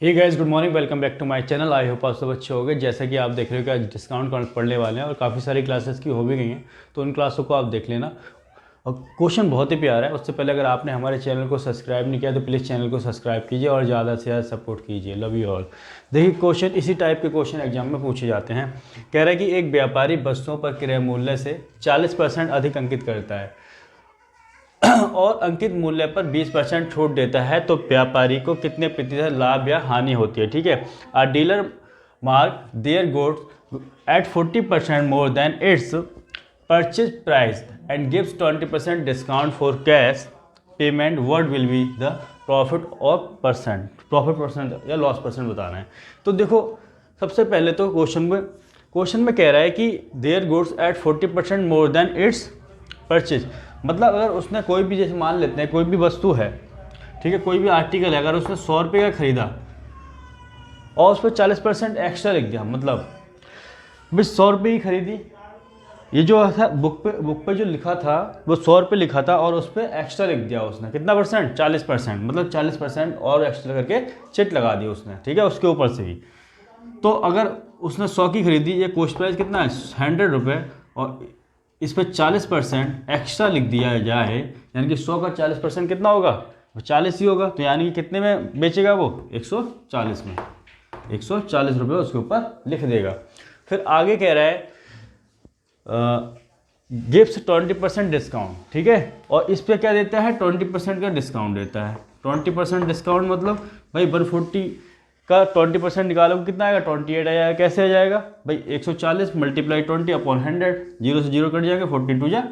Hey guys, good morning, welcome back to my channel. I hope आप सब अच्छे हो गए। जैसा कि आप देख रहे हो कि आज डिस्काउंट पढ़ने वाले हैं और काफ़ी सारी क्लासेस की हो भी गई हैं, तो उन क्लासों को आप देख लेना। और क्वेश्चन बहुत ही प्यारा है। उससे पहले अगर आपने हमारे चैनल को सब्सक्राइब नहीं किया तो प्लीज़ चैनल को सब्सक्राइब कीजिए और ज़्यादा से ज़्यादा सपोर्ट कीजिए। Love you all. देखिए, क्वेश्चन इसी टाइप के क्वेश्चन एग्जाम में पूछे जाते हैं। कह रहा है कि एक व्यापारी वस्तुओं पर क्रय मूल्य से 40% अधिक अंकित करता है और अंकित मूल्य पर 20% छूट देता है, तो व्यापारी को कितने प्रतिशत लाभ या हानि होती है। ठीक है, अ dealer mark their goods at 40% more than it's purchase price and gives 20% discount for cash payment, what will be the profit percent या लॉस परसेंट बताना है। तो देखो, सबसे पहले तो क्वेश्चन में कह रहा है कि their goods at 40% more than it's purchase. मतलब अगर उसने कोई भी, जैसे मान लेते हैं कोई भी वस्तु है, ठीक है, कोई भी आर्टिकल है, अगर उसने 100 रुपये का खरीदा और उस पर 40% एक्स्ट्रा लिख दिया, मतलब भाई 100 रुपये ही खरीदी, ये जो था बुक पे जो लिखा था वो 100 रुपये लिखा था और उस पर एक्स्ट्रा लिख दिया उसने, कितना परसेंट, 40%, मतलब 40% और एक्स्ट्रा करके चिट लगा दी उसने, ठीक है, उसके ऊपर से ही। तो अगर उसने 100 की खरीदी, ये कॉस्ट प्राइस कितना है, 100 रुपये, और इस पर 40% एक्स्ट्रा लिख दिया जाए, यानी कि 100 का 40% कितना होगा, वो 40 ही होगा। तो यानी कि कितने में बेचेगा वो, 140 में, 140 रुपये उसके ऊपर लिख देगा। फिर आगे कह रहा है गिफ्ट 20% डिस्काउंट, ठीक है, और इस पर क्या देता है, 20% का डिस्काउंट देता है। 20% डिस्काउंट मतलब भाई 140 का 20% निकालोगे कितना आएगा, 28 आएगा। कैसे आ जाएगा भाई, 140 मल्टीप्लाई 20 अपॉन 100, जीरो से जीरो कट जाएगा, 42 या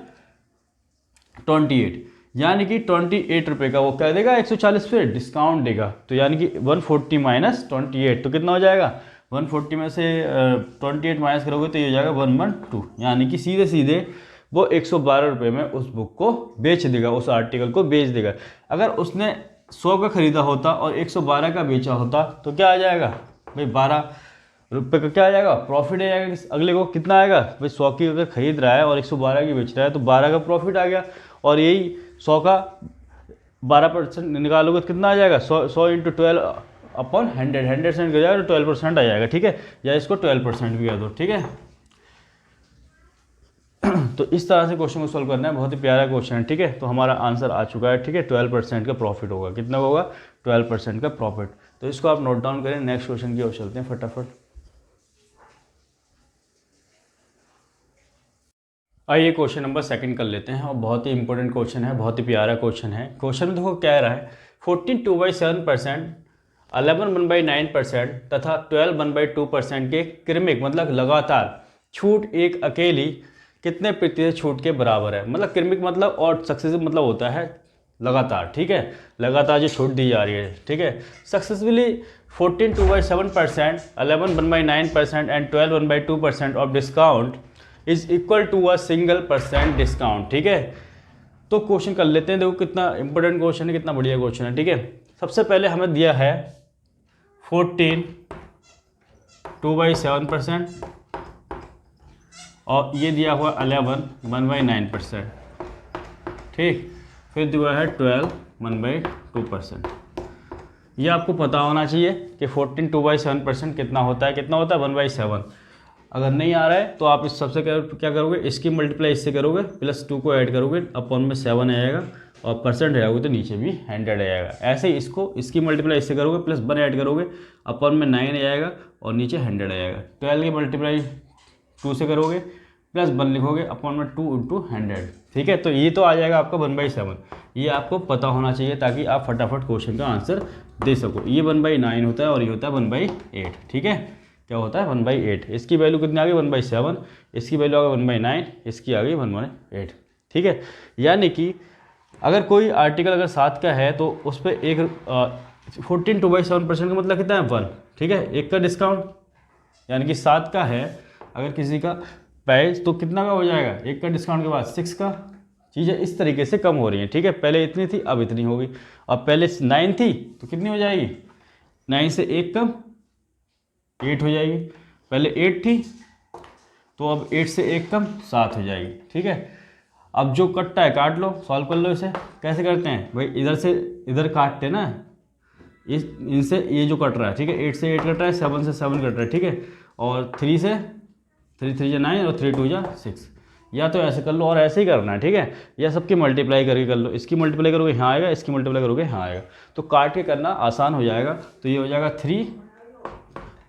28, यानी कि 28 रुपये का वो क्या देगा, 140 पे डिस्काउंट देगा। तो यानी कि 140 माइनस 28, तो कितना हो जाएगा, 140 में से 28 माइनस करोगे तो ये हो जाएगा 112, यानी कि सीधे सीधे वो 112 रुपये में उस बुक को बेच देगा, उस आर्टिकल को बेच देगा। अगर उसने 100 का खरीदा होता और 112 का बेचा होता तो क्या आ जाएगा भाई, 12 रुपये का क्या आ जाएगा, प्रॉफिट आ जाएगा। अगले को कितना आएगा भाई, 100 की अगर खरीद रहा है और 112 की बेच रहा है तो 12 का प्रॉफिट आ गया, और यही 100 का 12% निकालोगे तो कितना आ जाएगा, 100 इंटू 12 अपॉन 100 से निकल जाएगा तो 12% आ जाएगा, ठीक है, या इसको 12% भी कर दो, ठीक है। तो इस तरह से क्वेश्चन को सॉल्व करना है, बहुत ही प्यारा क्वेश्चन है, ठीक है। तो हमारा आंसर आ चुका है, ठीक है, 12% का प्रॉफिट होगा, कितना होगा, 12% का प्रॉफिट। तो इसको आप नोट डाउन करें। नेक्स्ट क्वेश्चन की ओर चलते हैं फटाफट। आइए क्वेश्चन नंबर 2 कर लेते हैं, और बहुत ही इंपॉर्टेंट क्वेश्चन है, बहुत ही प्यारा क्वेश्चन है। क्वेश्चन में देखो क्या रहा है, 14 2/7%, 11 1/9% तथा 12 1/2% के क्रमिक, मतलब लगातार छूट एक अकेली कितने प्रतिशत छूट के बराबर है। मतलब क्रमिक मतलब और सक्सेसिव मतलब होता है लगातार, ठीक है, लगातार जो छूट दी जा रही है, ठीक है। Successfully 14 2/7%, 11 1/9% and 12 1/2% of discount is equal to a single % discount, ठीक है। तो क्वेश्चन कर लेते हैं। देखो कितना इंपॉर्टेंट क्वेश्चन है, कितना बढ़िया क्वेश्चन है, ठीक है। सबसे पहले हमें दिया है 14 2/7% और ये दिया हुआ 11 1/9%, ठीक। फिर दिया है 12 1/2%। ये आपको पता होना चाहिए कि 14 2/7% कितना होता है, 1/7। अगर नहीं आ रहा है तो आप इस सबसे क्या करोगे, इसकी मल्टीप्लाई इससे करोगे, +2 को ऐड करोगे, अपॉन में 7 आएगा, और परसेंट आएगा तो नीचे भी 100 आएगा। ऐसे ही इसकी मल्टीप्लाई इससे करोगे, +1 ऐड करोगे, अपॉन में 9 आएगा और नीचे 100 आएगा। 12 की मल्टीप्लाई 2 से करोगे, +1 लिखोगे, अपॉन में 2 × 100, ठीक है। तो ये तो आ जाएगा आपका 1/7। ये आपको पता होना चाहिए ताकि आप फटाफट क्वेश्चन का आंसर दे सको। ये 1/9 होता है और ये होता है 1/8, ठीक है। क्या होता है 1/8, इसकी वैल्यू कितनी आ गई 1/7, इसकी वैल्यू आ गई 1/9, इसकी आ गई 1/8, ठीक है। यानी कि अगर कोई आर्टिकल अगर 7 का है तो उस पर एक 14 2/7% का मतलब कितना है 1, ठीक है, 1 का डिस्काउंट, यानी कि 7 का है अगर किसी का प्राइस तो कितना का हो जाएगा, 1 का डिस्काउंट के बाद 6 का। चीज़ें इस तरीके से कम हो रही हैं, ठीक है। पहले इतनी थी अब इतनी हो गई, अब पहले 9 थी तो कितनी हो जाएगी, 9 से 1 कम 8 हो जाएगी। पहले 8 थी तो अब 8 से 1 कम 7 हो जाएगी, ठीक है। अब जो कटता है काट लो, सॉल्व कर लो। इसे कैसे करते हैं भाई, इधर से इधर काटते ना, इस इनसे ये जो कट रहा है, ठीक है, 8 से 8 कट रहा है, 7 से 7 कट रहा है, ठीक है, और 3 से 3 3 9 और 3 2 6। या तो ऐसे कर लो और ऐसे ही करना है, ठीक है, या सबकी मल्टीप्लाई करके कर लो, इसकी मल्टीप्लाई करोगे यहाँ आएगा, इसकी मल्टीप्लाई करोगे यहाँ आएगा, तो काट के करना आसान हो जाएगा। तो ये हो जाएगा 3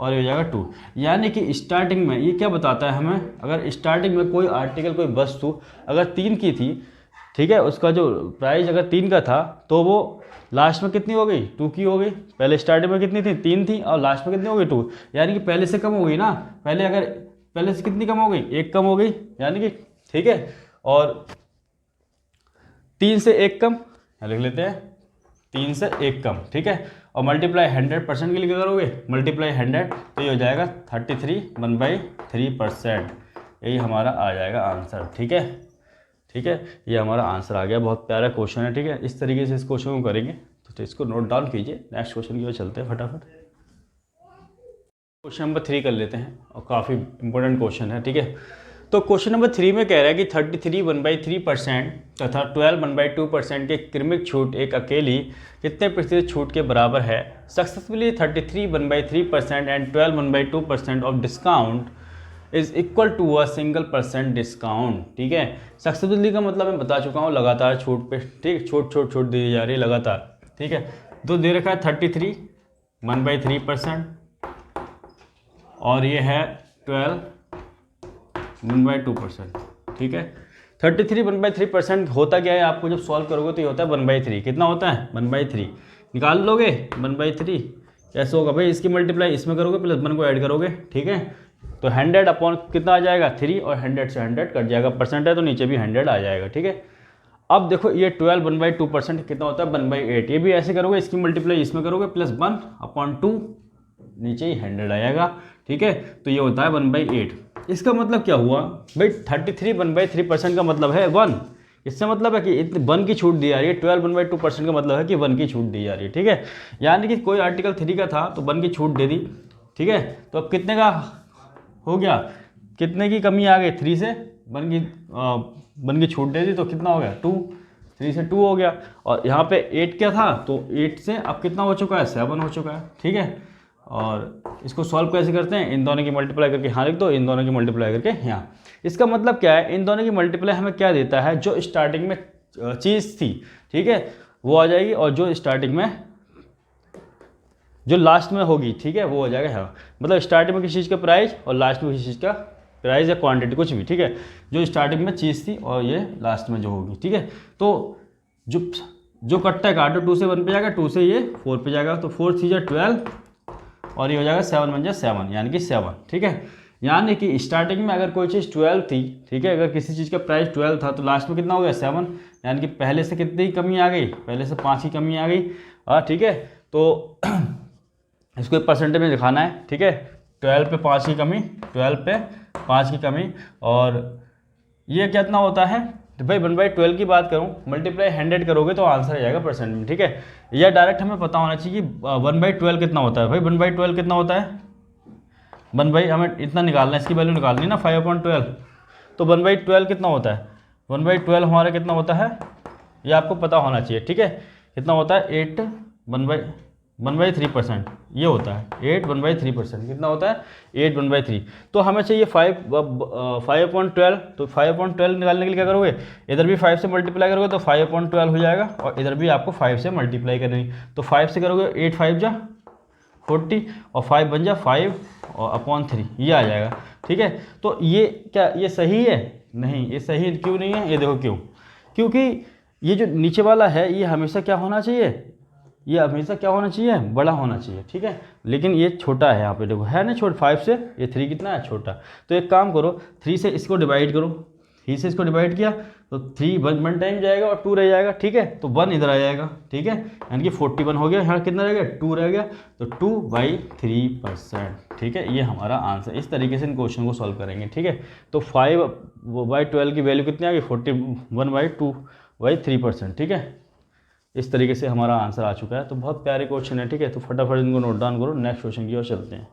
और ये हो जाएगा 2। यानी कि स्टार्टिंग में ये क्या बताता है हमें, अगर स्टार्टिंग में कोई आर्टिकल कोई वस्तु अगर 3 की थी, ठीक है, उसका जो प्राइस अगर 3 का था तो वो लास्ट में कितनी हो गई, 2 की हो गई। पहले स्टार्टिंग में कितनी थी, 3 थी, और लास्ट में कितनी हो गई, 2, यानी कि पहले से कम हो गई ना। पहले से कितनी कम हो गई, 1 कम हो गई, यानी कि, ठीक है, और 3 से 1 कम, लिख लेते हैं 3 से 1 कम, ठीक है, और मल्टीप्लाई 100% के लिए क्या करोगे, मल्टीप्लाई 100, तो ये हो जाएगा 33 1/3%। यही हमारा आ जाएगा आंसर, ठीक है, ठीक है, ये हमारा आंसर आ गया। बहुत प्यारा क्वेश्चन है, ठीक है, इस तरीके से इस क्वेश्चन को करेंगे, तो इसको नोट डाउन कीजिए। नेक्स्ट क्वेश्चन की ओर चलते हैं फटाफट। क्वेश्चन नंबर 3 कर लेते हैं, और काफ़ी इंपॉर्टेंट क्वेश्चन है, ठीक है। तो क्वेश्चन नंबर 3 में कह रहा है कि 33 1/3% तथा 12 1/2% के क्रमिक छूट एक अकेली कितने प्रतिशत छूट के बराबर है। Successfully 33 1/3% and 12 1/2% of discount is equal to a single % discount, ठीक है। सक्सेसफुली का मतलब मैं बता चुका हूँ, लगातार छूट पे, ठीक, छूट दी जा रही है लगातार, ठीक है। तो दे रखा है 33 1/3% और ये है 12 1/2%, ठीक है। 33 1/3% होता क्या है, आपको जब सॉल्व करोगे तो ये होता है 1/3। कितना होता है, 1/3 निकाल लोगे, 1/3 कैसे होगा भाई, इसकी मल्टीप्लाई इसमें करोगे प्लस 1 को ऐड करोगे, ठीक है। तो 100 अपॉन कितना आ जाएगा, 3, और 100 से 100 कट जाएगा, परसेंट है तो नीचे भी 100 आ जाएगा, ठीक है। अब देखो ये 12 1/2% कितना होता है, 1/8। ये भी ऐसे करोगे, इसकी मल्टीप्लाई इसमें करोगे प्लस 1/2, नीचे ही 100 आएगा, ठीक है। तो ये होता है 1/8। इसका मतलब क्या हुआ भाई, 33 1/3% का मतलब है 1। इससे मतलब है कि इतनी 1 की छूट दी जा रही है। 12 1/2% का मतलब है कि 1 की छूट दी जा रही है, ठीक है। यानी कि कोई आर्टिकल 3 का था तो 1 की छूट दे दी, ठीक है। तो अब कितने का हो गया, कितने की कमी आ गई, 3 से 1 की छूट दे दी, तो कितना हो गया 2, 3 से 2 हो गया। और यहाँ पे 8 क्या था, तो 8 से अब कितना हो चुका है, 7 हो चुका है, ठीक है। और इसको सॉल्व कैसे करते हैं, इन दोनों की मल्टीप्लाई करके यहाँ लिख दो, इन दोनों की मल्टीप्लाई करके यहाँ। इसका मतलब क्या है, इन दोनों की मल्टीप्लाई हमें क्या देता है, जो स्टार्टिंग में चीज़ थी, ठीक है, वो आ जाएगी, और जो स्टार्टिंग में जो लास्ट में होगी, ठीक है, वो हो जाएगा यहाँ। मतलब स्टार्टिंग में किसी चीज़ का प्राइस और लास्ट में किसी चीज़ का प्राइस या क्वांटिटी, कुछ भी, ठीक है, जो स्टार्टिंग में चीज़ थी और ये लास्ट में जो होगी, ठीक है। तो जो कट्टा है काटो, 2 से 1 पे जाएगा, 2 से ये 4 पे जाएगा, तो 4 3 12 और ये हो जाएगा 7 1 7, यानी कि 7, ठीक है। यानी कि स्टार्टिंग में अगर कोई चीज़ 12 थी, ठीक है, अगर किसी चीज़ का प्राइस 12 था तो लास्ट में कितना हो गया 7, यानी कि पहले से कितनी कमी आ गई, पहले से 5 की कमी आ गई, ठीक है। तो इसको एक परसेंटेज में दिखाना है, ठीक है। 12 पे 5 की कमी, 12 पे 5 की कमी, और ये कितना होता है, तो भाई 1/12 की बात करूँ, मल्टीप्लाई 100 करोगे तो आंसर आ जाएगा परसेंट में, ठीक है। या डायरेक्ट हमें पता होना चाहिए कि 1/12 कितना होता है। भाई 1/12 कितना होता है, हमें इतना निकालना है, इसकी वैल्यू निकालनी है ना, 5/12। तो 1/12 कितना होता है, 1/12 हमारा कितना होता है, ये आपको पता होना चाहिए, ठीक है। कितना होता है, 8 1/3%, ये होता है 8 1/3%, कितना होता है 8 1/3। तो हमें चाहिए 5/12, तो 5/12 निकालने के लिए क्या करोगे, इधर भी 5 से मल्टीप्लाई करोगे तो 5/12 हो जाएगा, और इधर भी आपको 5 से मल्टीप्लाई करनी। तो 5 से करोगे 8 5 जा 40, और 5 बन जा 5 और अपॉन 3, ये आ जाएगा, ठीक है। तो ये क्या, ये सही है, नहीं, ये सही क्यों नहीं है, ये देखो क्यों, क्योंकि ये जो नीचे वाला है ये हमेशा क्या होना चाहिए, ये हमेशा क्या होना चाहिए, बड़ा होना चाहिए, ठीक है। लेकिन ये छोटा है, यहाँ पे देखो है ना, छोटा, 5 से ये 3 कितना है, छोटा। तो एक काम करो, 3 से इसको डिवाइड करो, 3 से इसको डिवाइड किया तो 3 1 टाइम जाएगा और 2 रह जाएगा, ठीक है। तो 1 इधर आ जाएगा, ठीक है, यानी कि 41 हो गया। यहाँ कितना रह गया, 2 रह गया, तो 2/3%, ठीक है। ये हमारा आंसर। इस तरीके से इन क्वेश्चन को सॉल्व करेंगे, ठीक है। तो 5/12 की वैल्यू कितनी आ गई, 41/2/3%, ठीक है। इस तरीके से हमारा आंसर आ चुका है। तो बहुत प्यारे क्वेश्चन है, ठीक है। तो फटाफट इनको नोट डाउन करो, नेक्स्ट क्वेश्चन की ओर चलते हैं।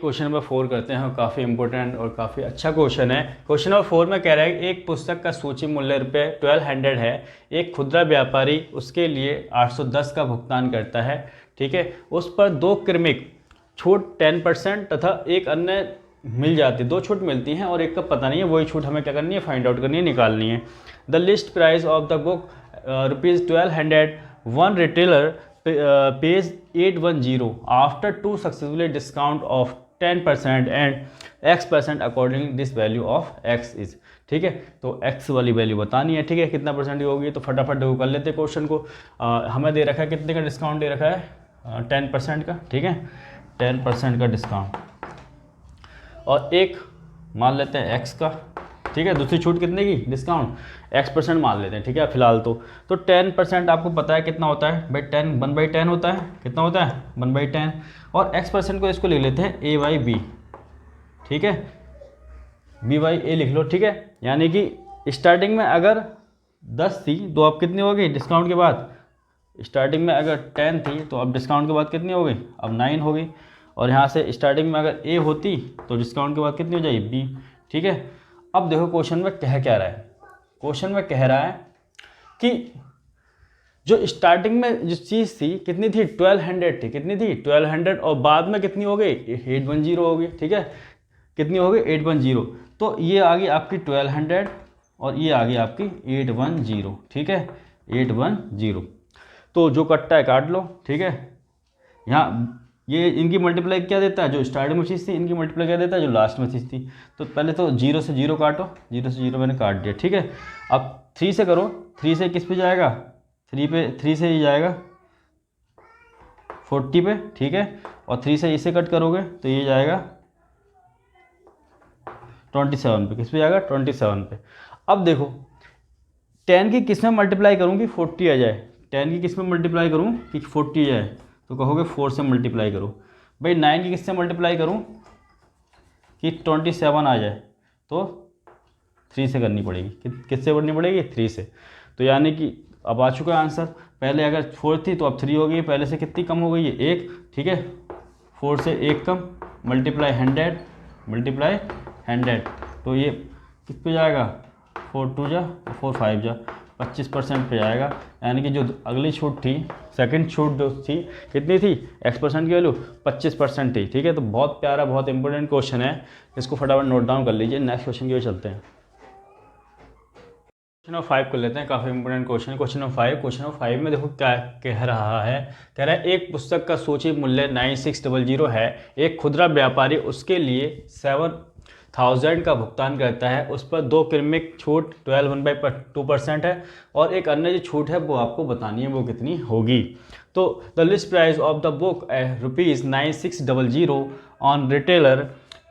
क्वेश्चन नंबर 4 करते हैं और काफ़ी इंपॉर्टेंट और काफ़ी अच्छा क्वेश्चन है। क्वेश्चन नंबर 4 में कह रहा है कि एक पुस्तक का सूची मूल्य रुपये 1200 है। एक खुदरा व्यापारी उसके लिए 810 का भुगतान करता है, ठीक है। उस पर दो क्रमिक छूट 10% तथा एक अन्य मिल जाती है, दो छूट मिलती हैं और एक का पता नहीं है। वही छूट हमें क्या करनी है, फाइंड आउट करनी है, निकालनी है। The list price of the book ₹1200, one retailer pays 810 after two successfully discount of 10% and x% accordingly this value of x is, ठीक है। तो x वाली वैल्यू बतानी है, ठीक है, कितना परसेंट की होगी। तो फटाफट देखो कर लेते हैं क्वेश्चन को। हमें दे रखा है कितने का डिस्काउंट दे रखा है, 10% का, ठीक है, 10% का डिस्काउंट। और एक मान लेते हैं x का, ठीक है। दूसरी छूट कितने की, डिस्काउंट x% मान लेते हैं, ठीक है, फिलहाल तो 10% आपको पता है कितना होता है भाई, 1/10 होता है। कितना होता है, 1/10। और x% को इसको लिख लेते हैं a/b, ठीक है, b/a लिख लो, ठीक है। यानी कि स्टार्टिंग में अगर 10 थी तो अब कितनी हो गई डिस्काउंट के बाद, स्टार्टिंग में अगर 10 थी तो अब डिस्काउंट के बाद कितनी हो गई, अब 9 हो गई। और यहाँ से स्टार्टिंग में अगर a होती तो डिस्काउंट के बाद कितनी हो जाएगी, b, ठीक है। अब देखो क्वेश्चन में कह क्या रहा है, क्वेश्चन में कह रहा है कि जो स्टार्टिंग में जो चीज़ थी कितनी थी, 1200 थी, कितनी थी 1200, और बाद में कितनी हो गई, 810 हो गई, ठीक है। कितनी हो गई, 810। तो ये आ गई आपकी 1200 और ये आ गई आपकी 810, ठीक है, 810। तो जो कटता है काट लो, ठीक है। यहाँ ये इनकी मल्टीप्लाई क्या देता है, जो स्टार्टिंग में चीज़ थी इनकी मल्टीप्लाई क्या देता है, जो लास्ट में चीज़ थी। तो पहले तो 0 से 0 काटो, 0 से 0 मैंने काट दिया, ठीक है। अब 3 से करो, 3 से किस पे जाएगा, 3 से ही जाएगा 40 पे, ठीक है। और 3 से इसे कट करोगे तो ये जाएगा 27 पे, किस पे जाएगा, 27 पे। अब देखो 10 की किस में मल्टीप्लाई करूँ कि 40 आ जाए, 10 की किस में मल्टीप्लाई करूँ कि 40 आ जाए, तो कहोगे 4 से मल्टीप्लाई करो। भाई 9 की किससे मल्टीप्लाई करूं कि 27 आ जाए, तो 3 से करनी पड़ेगी। किससे करनी पड़ेगी, 3 से। तो यानी कि अब आ चुका है आंसर। पहले अगर 4 थी तो अब 3 हो गई, पहले से कितनी कम हो गई है, 1, ठीक है। 4 से 1 कम, मल्टीप्लाई 100, तो ये किस पे जाएगा, 4 2 जा 4 5 जा, 25% पे जाएगा। यानी कि जो अगली छूट थी, सेकंड छूट जो थी कितनी थी, x% की वैल्यू 25% थी, ठीक है। तो बहुत प्यारा, बहुत इंपॉर्टेंट क्वेश्चन है, इसको फटाफट नोट डाउन कर लीजिए। नेक्स्ट क्वेश्चन की ओर चलते हैं। क्वेश्चन नंबर 5 कर लेते हैं, काफ़ी इंपॉर्टेंट क्वेश्चन है। क्वेश्चन नंबर 5 में देखो क्या कह रहा है, कह रहा है एक पुस्तक का सूची मूल्य 9600 है। एक खुदरा व्यापारी उसके लिए 7000 का भुगतान करता है। उस पर दो क्रमिक छूट 12/2% है और एक अन्य जो छूट है वो आपको बतानी है वो कितनी होगी। तो the list price of the book ₹9600 on retailer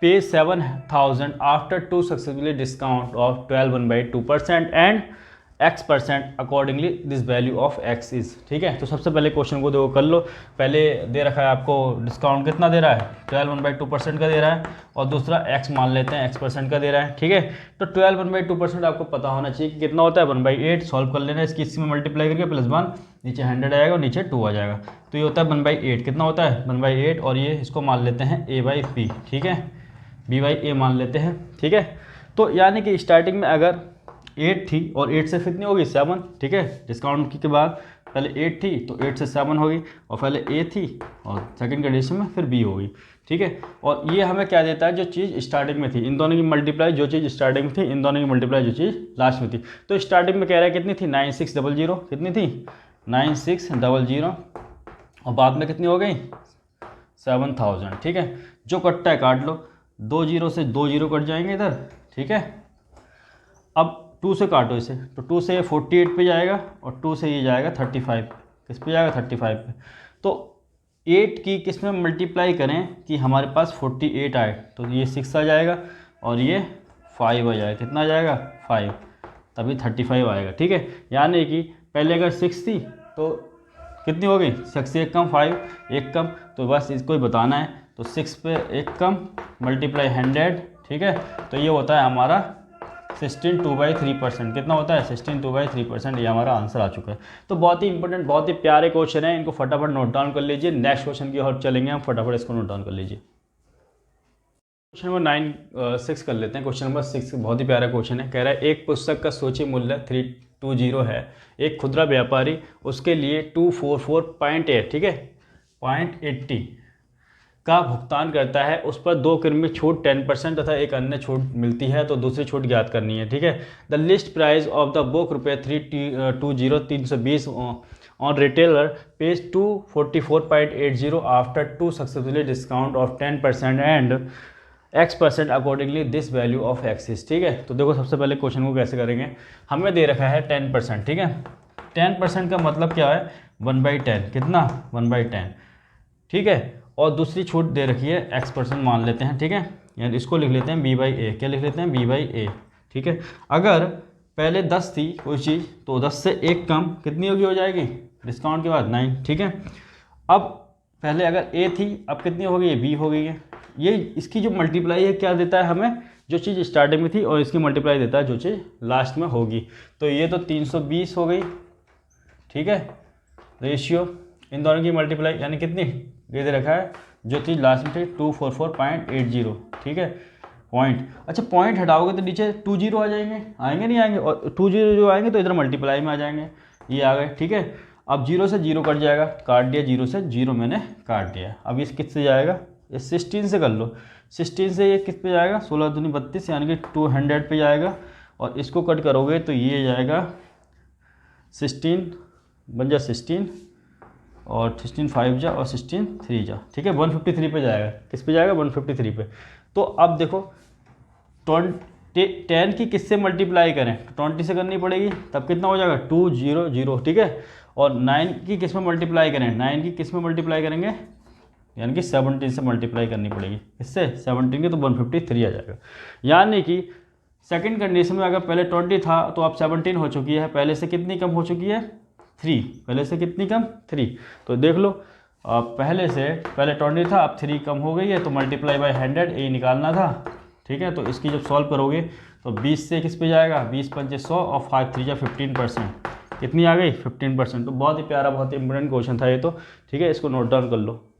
पे 7000 after two successfully discount of 12/2% and x% accordingly this value of x is, ठीक है। तो सबसे पहले क्वेश्चन को देखो कर लो। पहले दे रखा है आपको डिस्काउंट कितना दे रहा है, 12/2% का दे रहा है, और दूसरा x मान लेते हैं x% का दे रहा है, ठीक है। तो 12/2% आपको पता होना चाहिए कि कितना होता है, 1/8। सॉल्व कर लेना इसकी, इसमें मल्टीप्लाई करके +1, नीचे 100 आएगा और नीचे 2 आ जाएगा। तो ये होता है 1/8। कितना होता है, 1/8। और ये इसको मान लेते हैं a/p, ठीक है, b/a मान लेते हैं, ठीक है। तो यानी कि स्टार्टिंग में अगर 8 थी और 8 से कितनी होगी, 7, ठीक है। डिस्काउंट के बाद पहले 8 थी तो 8 से 7 होगी, और पहले a थी और सेकंड कंडीशन में फिर b होगी, ठीक है। और ये हमें क्या देता है, जो चीज़ स्टार्टिंग में थी, इन दोनों की मल्टीप्लाई, जो चीज़ स्टार्टिंग में थी इन दोनों की मल्टीप्लाई जो चीज़ लास्ट में थी। तो स्टार्टिंग में कह रहा है कितनी थी, 9600, कितनी थी 9600, और बाद में कितनी हो गई 7000, ठीक है। जो कटता है काट लो, 2 0 से 2 0 कट जाएंगे इधर, ठीक है। अब 2 से काटो इसे, तो 2 से 48 पे जाएगा और 2 से ये जाएगा 35, किस पे जाएगा 35 पे। तो 8 की किस में मल्टीप्लाई करें कि हमारे पास 48 आए, तो ये 6 आ जाएगा और ये 5 आ जाएगा, कितना आ जाएगा 5, तभी 35 आएगा, ठीक है। यानी कि पहले अगर 6 थी तो कितनी हो गई, 6 से 1 कम 5, 1 कम, तो बस इसको ही बताना है। तो 6 पे 1 कम मल्टीप्लाई 100, ठीक है। तो ये होता है हमारा 16/2/3%। कितना होता है 16/2/3%। ये हमारा आंसर आ चुका है। तो बहुत ही इंपॉर्टेंट, बहुत ही प्यारे क्वेश्चन है, इनको फटाफट नोट डाउन कर लीजिए। नेक्स्ट क्वेश्चन की ओर चलेंगे हम, फटाफट इसको नोट डाउन कर लीजिए। क्वेश्चन नंबर 6 कर लेते हैं। क्वेश्चन नंबर 6 बहुत ही प्यारा क्वेश्चन है। कह रहा है एक पुस्तक का सूची मूल्य 320 है। एक खुदरा व्यापारी उसके लिए 244.8 ठीक है 0.80 का भुगतान करता है। उस पर 2 कृमि छूट 10% तथा एक अन्य छूट मिलती है, तो दूसरी छूट ज्ञात करनी है। ठीक है, the list price of the book ₹320 on retailer page 244.80 after 2 successfully discount of 10% and X% accordingly this value of axis. ठीक है, तो देखो सबसे पहले क्वेश्चन को कैसे करेंगे। हमें दे रखा है 10%। ठीक है, 10% का मतलब क्या है 1/10 कितना 1/10। ठीक है, और दूसरी छूट दे रखी है X% मान लेते हैं। ठीक है, यानी इसको लिख लेते हैं B/A। क्या लिख लेते हैं B/A। ठीक है, अगर पहले 10 थी कोई चीज़ तो 10 से 1 कम कितनी होगी हो जाएगी डिस्काउंट के बाद 9। ठीक है, अब पहले अगर A थी अब कितनी हो गई है B हो गई है। ये इसकी जो मल्टीप्लाई है क्या देता है हमें, जो चीज़ स्टार्टिंग में थी और इसकी मल्टीप्लाई देता है जो चीज़ लास्ट में होगी। तो ये तो 320 हो गई। ठीक है, रेशियो इन दोनों की मल्टीप्लाई यानी कितनी ये दे रखा है जो चीज़ लास्ट में थी 244.80। ठीक है, पॉइंट। अच्छा पॉइंट हटाओगे तो नीचे 20 आ जाएंगे, आएंगे नहीं आएंगे, और 20 जो आएंगे तो इधर मल्टीप्लाई में आ जाएंगे, ये आ गए। ठीक है, अब 0 से 0 कट जाएगा, काट दिया 0 से 0 मैंने काट दिया। अब ये किस से जाएगा, ये 16 से कर लो। 16 से ये किस पे जाएगा 16 दूनी 32 यानी कि 200 पे जाएगा, और इसको कट करोगे तो ये जाएगा 16 बन जा 16 और 16 5 जा और 16 3 जा। ठीक है, 153 पे जाएगा। किस पे जाएगा 153 पे। तो अब देखो 10 की किससे मल्टीप्लाई करें, 20 से करनी पड़ेगी, तब कितना हो जाएगा 200। ठीक है, और 9 की किस में मल्टीप्लाई करें, 9 की किस में मल्टीप्लाई करेंगे यानी कि 17 से मल्टीप्लाई करनी पड़ेगी। इससे 17 की तो 153 आ जाएगा। यानी कि सेकंड कंडीशन में अगर पहले 20 था तो अब 17 हो चुकी है, पहले से कितनी कम हो चुकी है 3, पहले से कितनी कम 3। तो देख लो पहले 20 था अब 3 कम हो गई है, तो मल्टीप्लाई बाय 100 यही निकालना था। ठीक है, तो इसकी जब सॉल्व करोगे तो 20 से किस पे जाएगा 20 पंचे 100 और 5 3 जा 15%, कितनी आ गई 15%। तो बहुत ही प्यारा बहुत ही इंपॉर्टेंट क्वेश्चन था ये तो। ठीक है, इसको नोट डाउन कर लो।